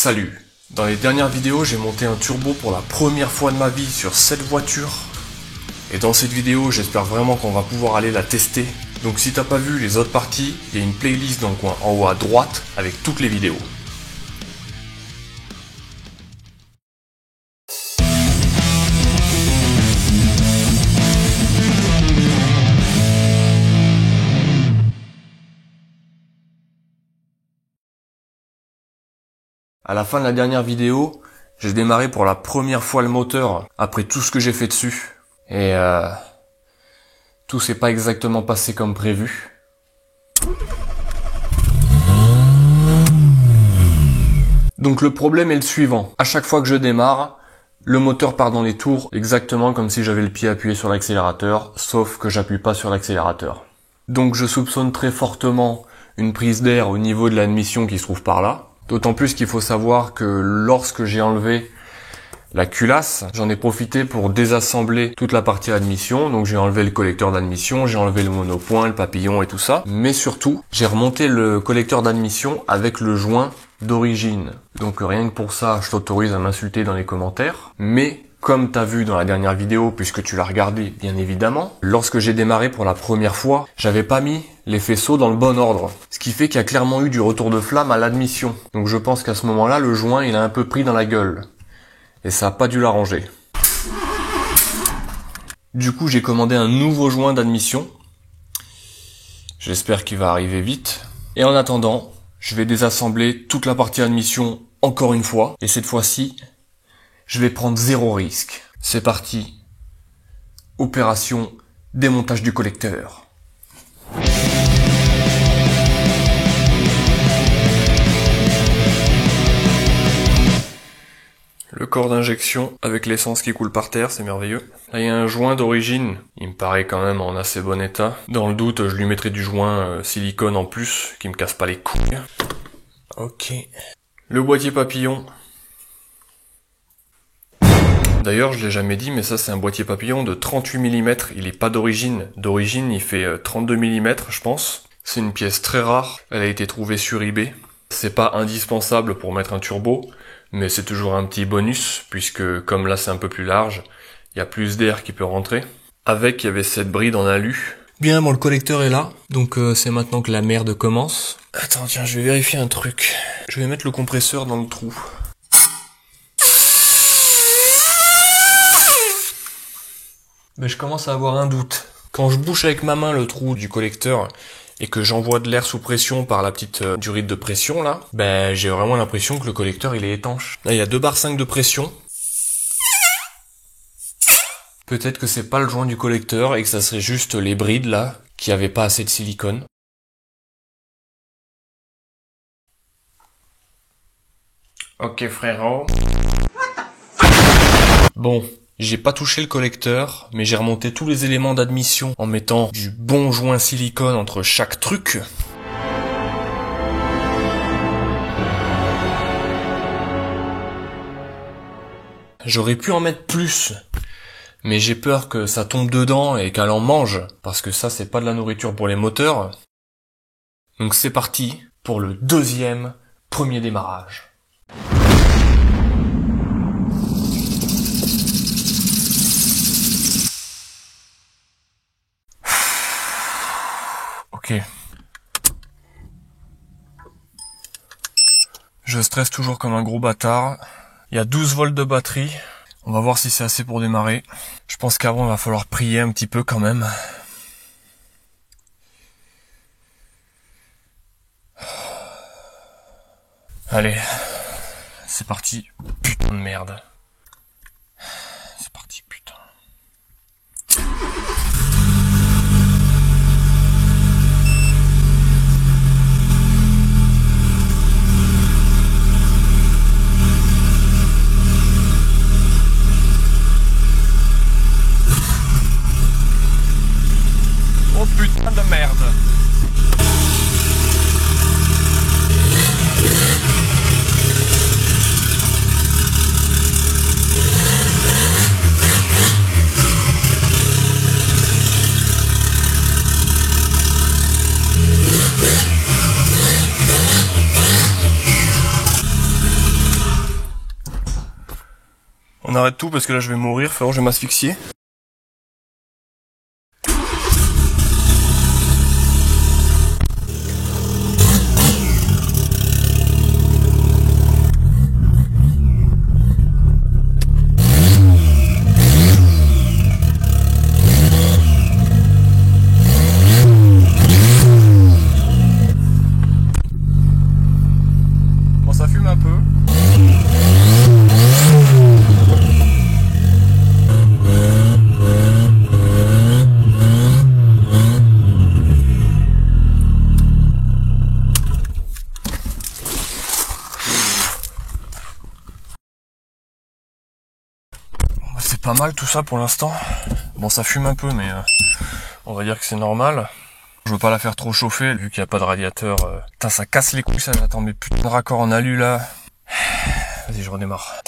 Salut! Dans les dernières vidéos, j'ai monté un turbo pour la première fois de ma vie sur cette voiture. Et dans cette vidéo, j'espère vraiment qu'on va pouvoir aller la tester. Donc si t'as pas vu les autres parties, il y a une playlist dans le coin en haut à droite avec toutes les vidéos. À la fin de la dernière vidéo, j'ai démarré pour la première fois le moteur après tout ce que j'ai fait dessus. Et tout s'est pas exactement passé comme prévu. Donc le problème est le suivant. À chaque fois que je démarre, le moteur part dans les tours exactement comme si j'avais le pied appuyé sur l'accélérateur, sauf que j'appuie pas sur l'accélérateur. Donc je soupçonne très fortement une prise d'air au niveau de l'admission qui se trouve par là. D'autant plus qu'il faut savoir que lorsque j'ai enlevé la culasse, j'en ai profité pour désassembler toute la partie admission. Donc j'ai enlevé le collecteur d'admission, j'ai enlevé le monopoint, le papillon et tout ça. Mais surtout, j'ai remonté le collecteur d'admission avec le joint d'origine. Donc rien que pour ça, je t'autorise à m'insulter dans les commentaires. Mais comme t'as vu dans la dernière vidéo, puisque tu l'as regardé bien évidemment, lorsque j'ai démarré pour la première fois, j'avais pas mis les faisceaux dans le bon ordre. Ce qui fait qu'il y a clairement eu du retour de flamme à l'admission. Donc je pense qu'à ce moment-là, le joint il a un peu pris dans la gueule. Et ça a pas dû l'arranger. Du coup, j'ai commandé un nouveau joint d'admission. J'espère qu'il va arriver vite. Et en attendant, je vais désassembler toute la partie admission encore une fois. Et cette fois-ci, je vais prendre zéro risque. C'est parti. Opération démontage du collecteur. Le corps d'injection avec l'essence qui coule par terre, c'est merveilleux. Là, il y a un joint d'origine. Il me paraît quand même en assez bon état. Dans le doute, je lui mettrai du joint silicone en plus, qui me casse pas les couilles. Ok. Le boîtier papillon. D'ailleurs, je l'ai jamais dit, mais ça c'est un boîtier papillon de 38 mm. Il est pas d'origine. D'origine, il fait 32 mm, je pense. C'est une pièce très rare. Elle a été trouvée sur eBay. C'est pas indispensable pour mettre un turbo, mais c'est toujours un petit bonus, puisque comme là c'est un peu plus large, il y a plus d'air qui peut rentrer. Avec, il y avait cette bride en alu. Bien, bon, le collecteur est là, donc c'est maintenant que la merde commence. Attends, tiens, je vais vérifier un truc. Je vais mettre le compresseur dans le trou. Mais je commence à avoir un doute. Quand je bouche avec ma main le trou du collecteur et que j'envoie de l'air sous pression par la petite durite de pression là, ben j'ai vraiment l'impression que le collecteur il est étanche. Là il y a 2,5 bar de pression. Peut-être que c'est pas le joint du collecteur et que ça serait juste les brides là qui avaient pas assez de silicone. Ok frérot. Bon. J'ai pas touché le collecteur, mais j'ai remonté tous les éléments d'admission en mettant du bon joint silicone entre chaque truc. J'aurais pu en mettre plus, mais j'ai peur que ça tombe dedans et qu'elle en mange, parce que ça c'est pas de la nourriture pour les moteurs. Donc c'est parti pour le premier démarrage. Ok. Je stresse toujours comme un gros bâtard. Il y a 12 volts de batterie. On va voir si c'est assez pour démarrer. Je pense qu'avant, il va falloir prier un petit peu quand même. Allez. C'est parti. Putain de merde. C'est parti, putain. Oh putain de merde. On arrête tout parce que là je vais mourir, frérot, je vais m'asphyxier. Bon, ça fume un peu. C'est pas mal tout ça pour l'instant. Bon, ça fume un peu, mais on va dire que c'est normal. Je veux pas la faire trop chauffer, vu qu'il n'y a pas de radiateur. Putain, ça casse les couilles, ça. Attends, mais putain de raccord en alu, là. Vas-y, je redémarre.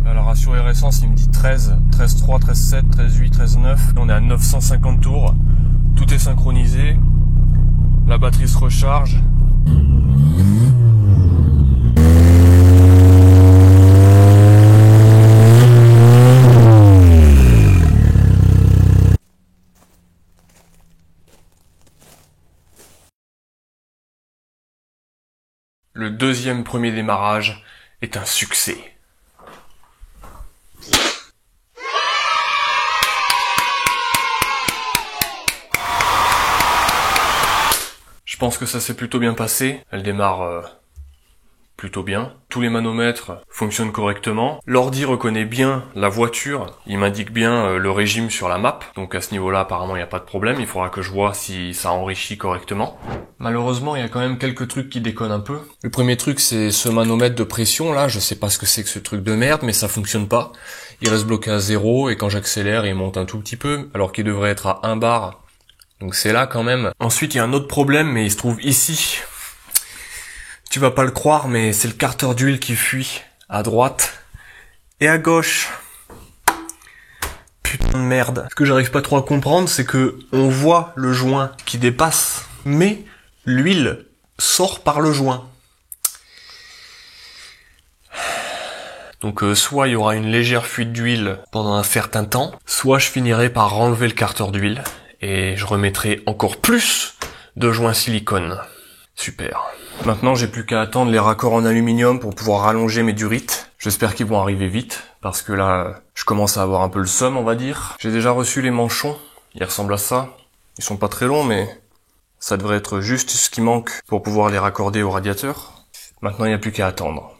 Là, la ratio air essence, il me dit 13, 13.3, 13.7, 13.8, 13.9. On est à 950 tours. Tout est synchronisé. La batterie se recharge. Le deuxième premier démarrage est un succès. Je pense que ça s'est plutôt bien passé. Elle démarre plutôt bien. Tous les manomètres fonctionnent correctement. L'ordi reconnaît bien la voiture. Il m'indique bien le régime sur la map. Donc à ce niveau-là, apparemment, il n'y a pas de problème. Il faudra que je vois si ça enrichit correctement. Malheureusement, il y a quand même quelques trucs qui déconnent un peu. Le premier truc, c'est ce manomètre de pression, là. Je sais pas ce que c'est que ce truc de merde, mais ça fonctionne pas. Il reste bloqué à 0, et quand j'accélère, il monte un tout petit peu, alors qu'il devrait être à 1 bar. Donc c'est là quand même. Ensuite, il y a un autre problème, mais il se trouve ici. Tu vas pas le croire, mais c'est le carter d'huile qui fuit à droite et à gauche. Putain de merde. Ce que j'arrive pas trop à comprendre, c'est que on voit le joint qui dépasse, mais l'huile sort par le joint. Donc soit il y aura une légère fuite d'huile pendant un certain temps, soit je finirai par enlever le carter d'huile et je remettrai encore plus de joints silicone. Super. Maintenant, j'ai plus qu'à attendre les raccords en aluminium pour pouvoir rallonger mes durites. J'espère qu'ils vont arriver vite, parce que là, je commence à avoir un peu le seum, on va dire. J'ai déjà reçu les manchons, ils ressemblent à ça. Ils sont pas très longs, mais ça devrait être juste ce qui manque pour pouvoir les raccorder au radiateur. Maintenant, il n'y a plus qu'à attendre.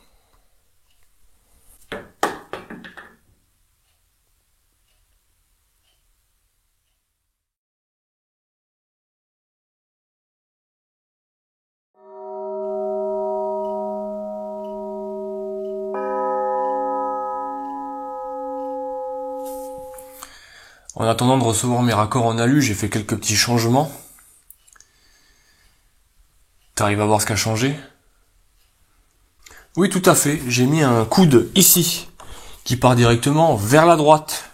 En attendant de recevoir mes raccords en alu, j'ai fait quelques petits changements. T'arrives à voir ce qu'a changé? Oui, tout à fait. J'ai mis un coude ici, qui part directement vers la droite.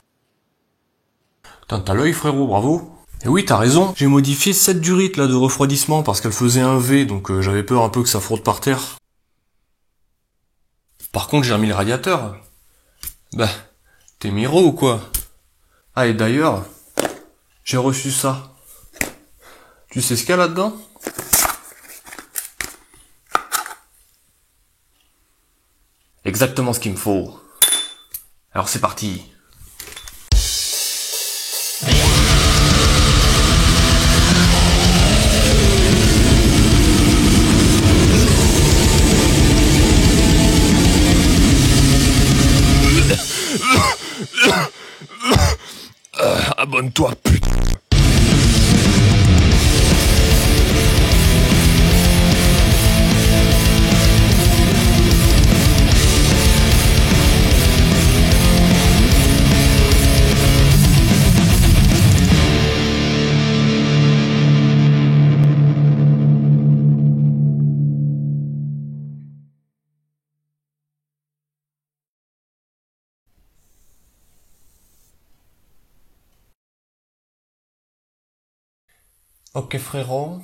T'as l'œil, frérot, bravo. Et oui, t'as raison. J'ai modifié cette durite là de refroidissement parce qu'elle faisait un V, donc j'avais peur un peu que ça frotte par terre. Par contre, j'ai remis le radiateur. Bah, t'es miro ou quoi? Ah, et d'ailleurs, j'ai reçu ça. Tu sais ce qu'il y a là-dedans? Exactement ce qu'il me faut. Alors c'est parti. Abonne-toi, putain. Ok frérot.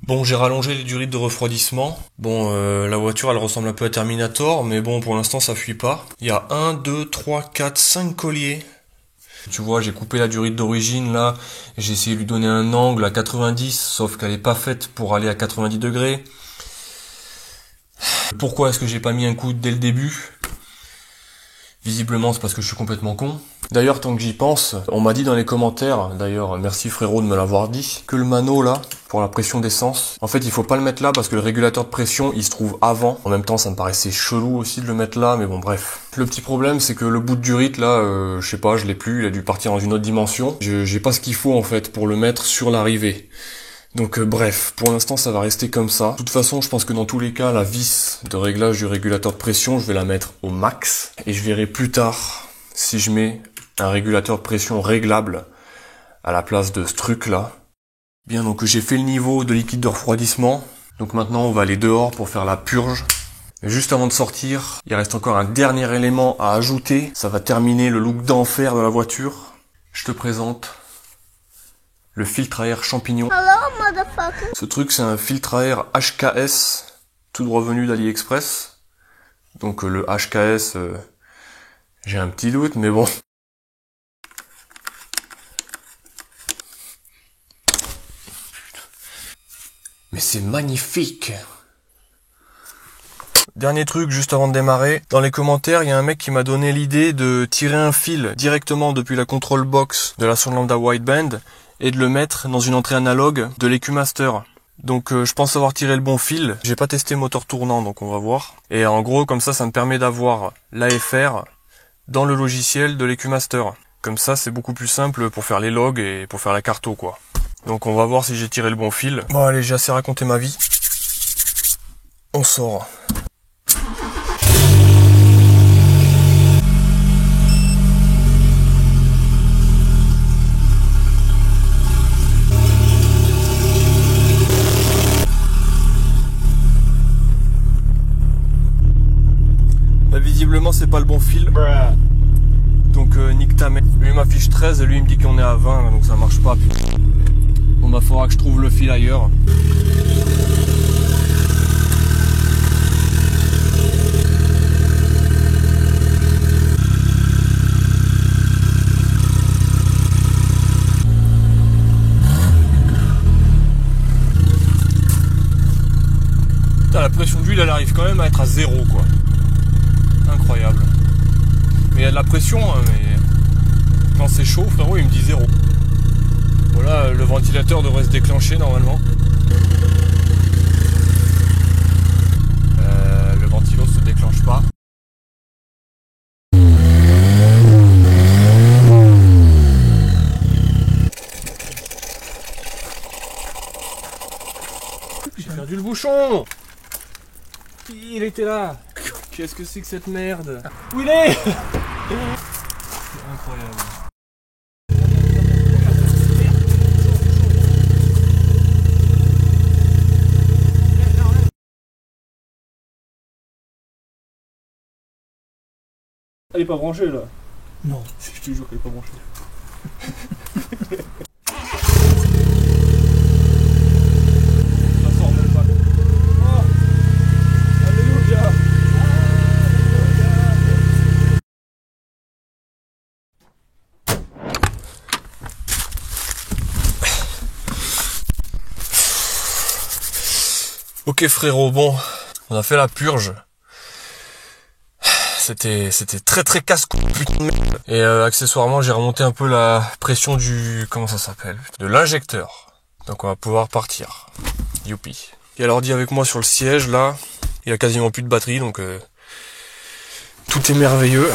Bon, j'ai rallongé les durées de refroidissement. Bon, la voiture, elle ressemble un peu à Terminator, mais bon, pour l'instant, ça fuit pas. Il y a 1, 2, 3, 4, 5 colliers. Tu vois, j'ai coupé la durite d'origine, là. J'ai essayé de lui donner un angle à 90, sauf qu'elle est pas faite pour aller à 90 degrés. Pourquoi est-ce que j'ai pas mis un coup dès le début? Visiblement, c'est parce que je suis complètement con. D'ailleurs, tant que j'y pense, on m'a dit dans les commentaires, d'ailleurs, merci frérot de me l'avoir dit, que le mano là, pour la pression d'essence, en fait, il faut pas le mettre là parce que le régulateur de pression, il se trouve avant. En même temps, ça me paraissait chelou aussi de le mettre là, mais bon, bref. Le petit problème, c'est que le bout de durite là, je sais pas, je l'ai plus, il a dû partir dans une autre dimension. J'ai pas ce qu'il faut en fait pour le mettre sur l'arrivée. Donc bref, pour l'instant ça va rester comme ça. De toute façon, je pense que dans tous les cas, la vis de réglage du régulateur de pression, je vais la mettre au max. Et je verrai plus tard si je mets un régulateur de pression réglable à la place de ce truc là. Bien, donc j'ai fait le niveau de liquide de refroidissement. Donc maintenant on va aller dehors pour faire la purge. Et juste avant de sortir, il reste encore un dernier élément à ajouter. Ça va terminer le look d'enfer de la voiture. Je te présente le filtre à air champignon. Hello, motherfucker. Ce truc, c'est un filtre à air HKS, tout revenu d'AliExpress. Donc le HKS, j'ai un petit doute, mais bon. Mais c'est magnifique. Dernier truc, juste avant de démarrer, dans les commentaires, il y a un mec qui m'a donné l'idée de tirer un fil directement depuis la control box de la Sound Lambda Wideband et de le mettre dans une entrée analogue de l'EcuMaster. Donc je pense avoir tiré le bon fil. J'ai pas testé moteur tournant, donc on va voir. Et en gros, comme ça me permet d'avoir l'AFR dans le logiciel de l'EcuMaster. Comme ça, c'est beaucoup plus simple pour faire les logs et pour faire la carto, quoi. Donc on va voir si j'ai tiré le bon fil. Bon allez, j'ai assez raconté ma vie. On sort. Visiblement c'est pas le bon fil. Donc nique ta mère. Lui m'affiche 13 et lui il me dit qu'on est à 20, donc ça marche pas. Bon bah faudra que je trouve le fil ailleurs. Putain, la pression d'huile elle arrive quand même à être à 0 quoi. Incroyable. Mais il y a de la pression, hein, mais quand c'est chaud, frérot, il me dit 0. Voilà, le ventilateur devrait se déclencher normalement. Le ventilo se déclenche pas. J'ai perdu le bouchon. Il était là. Qu'est-ce que c'est que cette merde? Où il est? C'est incroyable. Elle est pas branchée là? Non, je te jure qu'elle est pas branchée. Ça sort même pas. Oh, alléluia. Ok frérot, bon, on a fait la purge. C'était très casse-cou, putain de merde. Et accessoirement, j'ai remonté un peu la pression du... comment ça s'appelle? De l'injecteur. Donc on va pouvoir partir. Youpi. Il y a l'ordi avec moi sur le siège, là. Il a quasiment plus de batterie, donc... tout est merveilleux.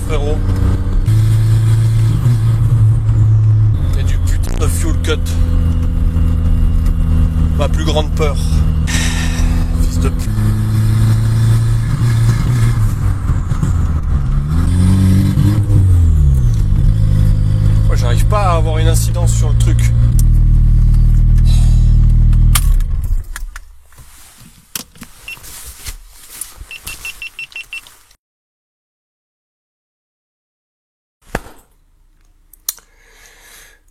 Frérot, il y a du putain de fuel cut. Ma plus grande peur. Fils de pute. j'arrive pas à avoir une incidence sur le truc.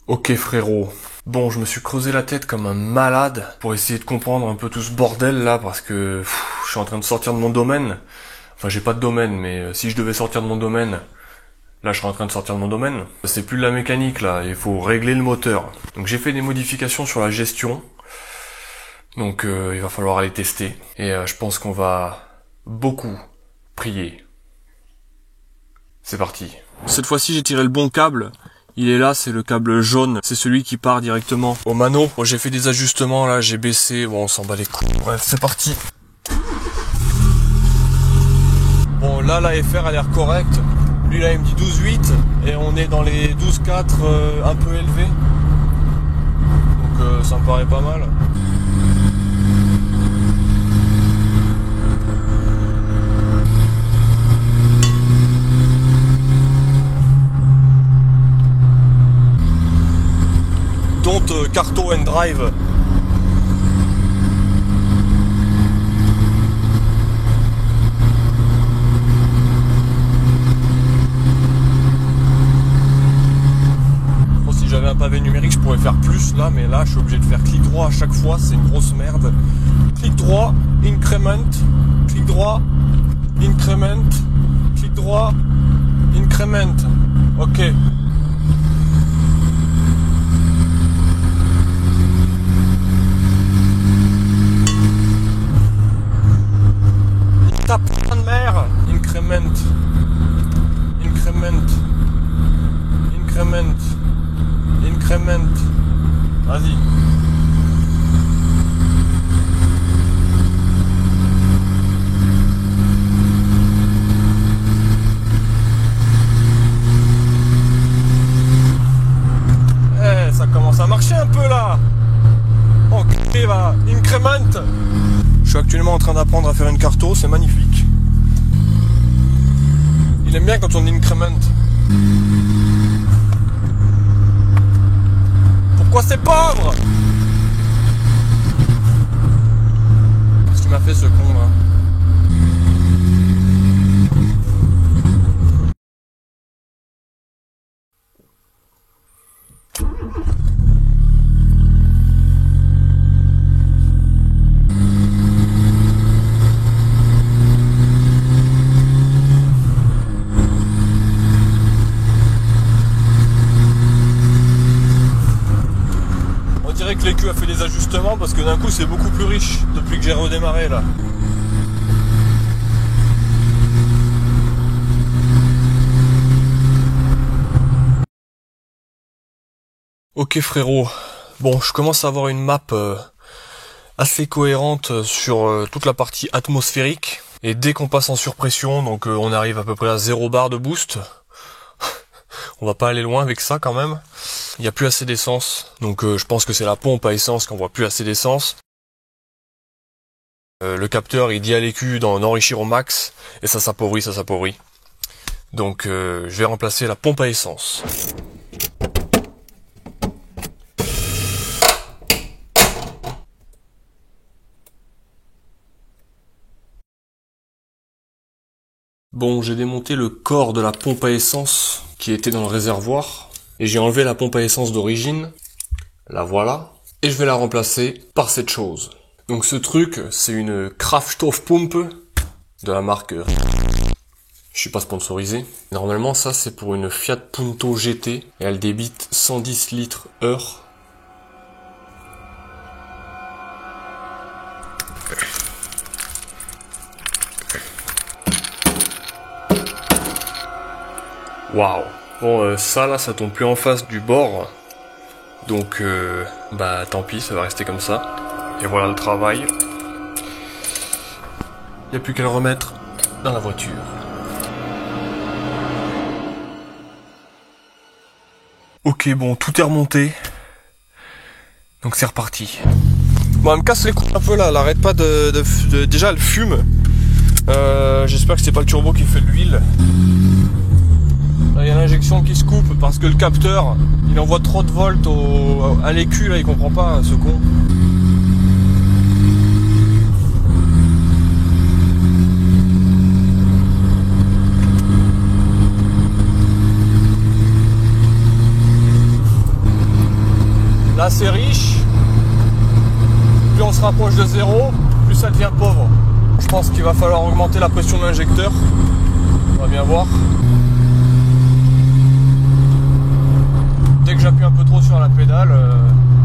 Ok frérot, bon je me suis creusé la tête comme un malade pour essayer de comprendre un peu tout ce bordel là parce que je suis en train de sortir de mon domaine. Enfin j'ai pas de domaine mais si je devais sortir de mon domaine, là je serais en train de sortir de mon domaine. C'est plus de la mécanique là, il faut régler le moteur. Donc j'ai fait des modifications sur la gestion. Donc il va falloir aller tester. Et je pense qu'on va beaucoup prier. C'est parti. Cette fois-ci j'ai tiré le bon câble. Il est là, c'est le câble jaune, c'est celui qui part directement au mano. Bon, j'ai fait des ajustements là, j'ai baissé, bon on s'en bat les couilles. Bref, c'est parti. Bon là la FR a l'air correcte. Lui là il me dit 12,8 et on est dans les 12,4 un peu élevés. Donc ça me paraît pas mal. Don't carto and drive. Bon, si j'avais un pavé numérique je pourrais faire plus là, mais là je suis obligé de faire clic droit à chaque fois, c'est une grosse merde. Clic droit, increment, clic droit, increment, clic droit, increment. Ok. Ta putain de mère. Increment. Increment. Increment. Increment. Vas-y. Eh, ça commence à marcher un peu là. Ok, va. Increment. Je suis actuellement en train d'apprendre à faire une carto, c'est magnifique. Il aime bien quand on increment. Pourquoi c'est pauvre? Qu'est-ce qu'il m'a fait ce con là? Que l'écu a fait des ajustements parce que d'un coup c'est beaucoup plus riche depuis que j'ai redémarré là. Ok frérot, bon je commence à avoir une map assez cohérente sur toute la partie atmosphérique et dès qu'on passe en surpression, donc on arrive à peu près à 0 bar de boost. On va pas aller loin avec ça quand même. Il n'y a plus assez d'essence, donc je pense que c'est la pompe à essence qu'on voit plus assez d'essence. Le capteur il dit à l'écu d'enrichir au max et ça s'appauvrit, ça s'appauvrit. Donc je vais remplacer la pompe à essence. Bon, j'ai démonté le corps de la pompe à essence qui était dans le réservoir et j'ai enlevé la pompe à essence d'origine. La voilà. Et je vais la remplacer par cette chose. Donc ce truc, c'est une Kraftstoffpumpe de la marque. Je suis pas sponsorisé. Normalement, ça c'est pour une Fiat Punto GT et elle débite 110 litres heure. Waouh. Bon, ça là, ça tombe plus en face du bord. Donc, bah tant pis, ça va rester comme ça. Et voilà le travail. Il n'y a plus qu'à le remettre dans la voiture. Ok, bon, tout est remonté. Donc c'est reparti. Bon, elle me casse les couilles un peu là, elle arrête pas déjà elle fume. J'espère que c'est pas le turbo qui fait de l'huile. Là, il y a l'injection qui se coupe parce que le capteur, il envoie trop de volts à l'écu, là, il comprend pas, ce con. Là, c'est riche. Plus on se rapproche de zéro, plus ça devient pauvre. Je pense qu'il va falloir augmenter la pression de l'injecteur. On va bien voir. Dès que j'appuie un peu trop sur la pédale,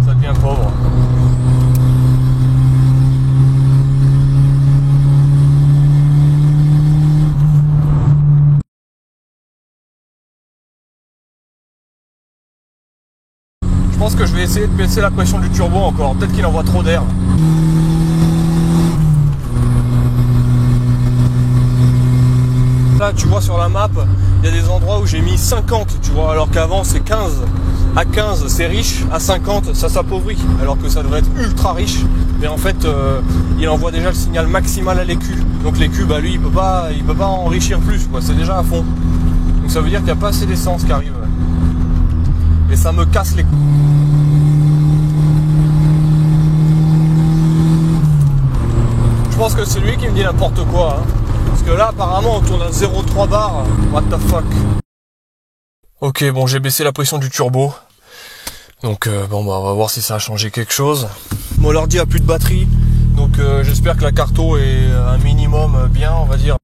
ça devient pauvre. Je pense que je vais essayer de baisser la pression du turbo encore. Peut-être qu'il envoie trop d'air. Là, tu vois sur la map, il y a des endroits où j'ai mis 50, tu vois, alors qu'avant c'est 15. À 15 c'est riche, à 50 ça s'appauvrit, alors que ça devrait être ultra riche. Mais en fait, il envoie déjà le signal maximal à l'écu. Donc l'écu, bah lui, il peut pas enrichir plus, quoi. C'est déjà à fond. Donc ça veut dire qu'il n'y a pas assez d'essence qui arrive. Et ça me casse les couilles. Je pense que c'est lui qui me dit n'importe quoi, hein. Parce que là, apparemment, on tourne à 0,3 bar. What the fuck. Ok, bon, j'ai baissé la pression du turbo. Donc, bon, bah, on va voir si ça a changé quelque chose. Mon ordi a plus de batterie. Donc, j'espère que la carto est un minimum bien, on va dire.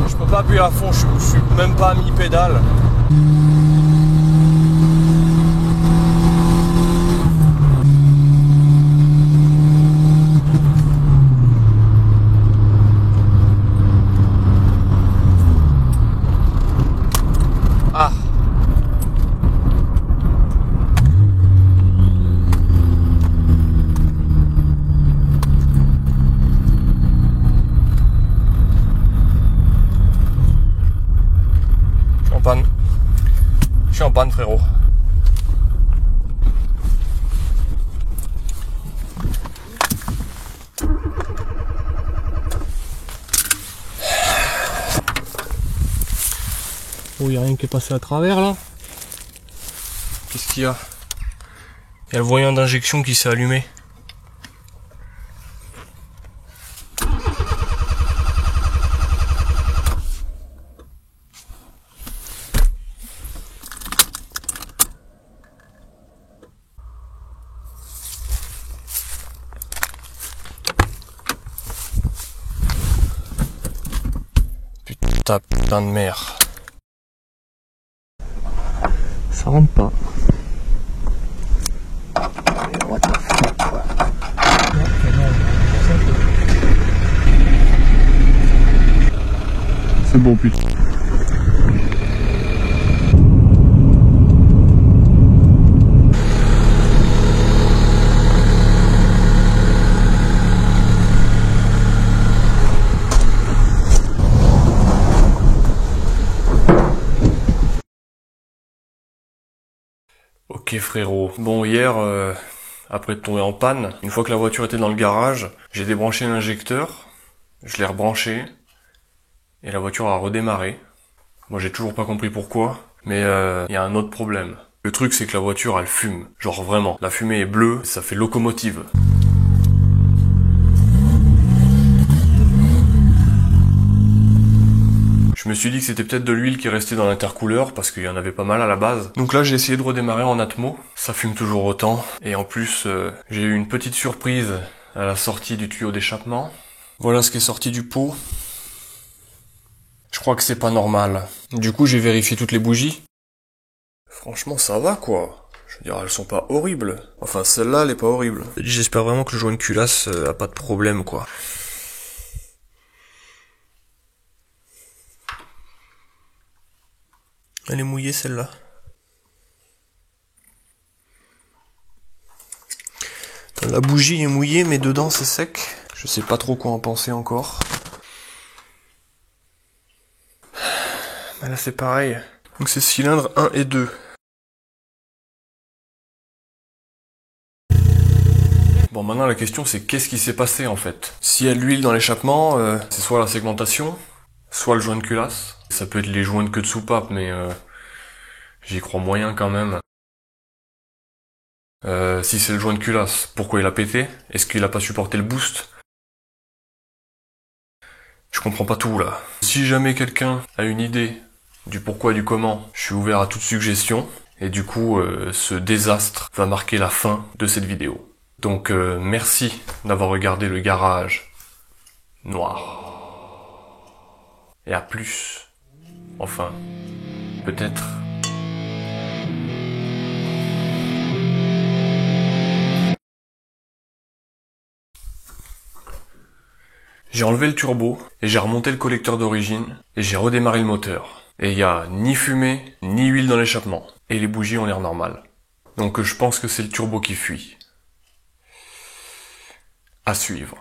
Je peux pas appuyer à fond, je suis même pas à mi-pédale. Je suis en panne, frérot. Oh, il n'y a rien qui est passé à travers là. Qu'est-ce qu'il y a? Il y a le voyant d'injection qui s'est allumé. Putain de merde. Ça rentre pas. C'est bon, putain. Ok frérot, bon hier, après de tomber en panne, une fois que la voiture était dans le garage, j'ai débranché l'injecteur, je l'ai rebranché, et la voiture a redémarré. Moi j'ai toujours pas compris pourquoi, mais y a un autre problème. Le truc c'est que la voiture elle fume, genre vraiment, la fumée est bleue, ça fait locomotive. Je me suis dit que c'était peut-être de l'huile qui restait dans l'intercooleur parce qu'il y en avait pas mal à la base. Donc là j'ai essayé de redémarrer en atmo, ça fume toujours autant. Et en plus j'ai eu une petite surprise à la sortie du tuyau d'échappement. Voilà ce qui est sorti du pot. Je crois que c'est pas normal. Du coup j'ai vérifié toutes les bougies. Franchement ça va quoi. Je veux dire elles sont pas horribles. Enfin celle-là elle est pas horrible. J'espère vraiment que le joint de culasse a pas de problème quoi. Elle est mouillée celle-là. La bougie est mouillée mais dedans c'est sec. Je sais pas trop quoi en penser encore. Mais là c'est pareil. Donc c'est cylindre 1 et 2. Bon, maintenant la question c'est qu'est-ce qui s'est passé en fait? S'il y a de l'huile dans l'échappement, c'est soit la segmentation, soit le joint de culasse. Ça peut être les joints de queue de soupape, mais j'y crois moyen quand même. Si c'est le joint de culasse, pourquoi il a pété? Est-ce qu'il a pas supporté le boost? Je comprends pas tout là. Si jamais quelqu'un a une idée du pourquoi et du comment, je suis ouvert à toute suggestion. Et du coup, ce désastre va marquer la fin de cette vidéo. Donc merci d'avoir regardé le garage noir. Et à plus. Enfin, peut-être. J'ai enlevé le turbo, et j'ai remonté le collecteur d'origine, et j'ai redémarré le moteur. Et il y a ni fumée, ni huile dans l'échappement. Et les bougies ont l'air normales. Donc je pense que c'est le turbo qui fuit. À suivre.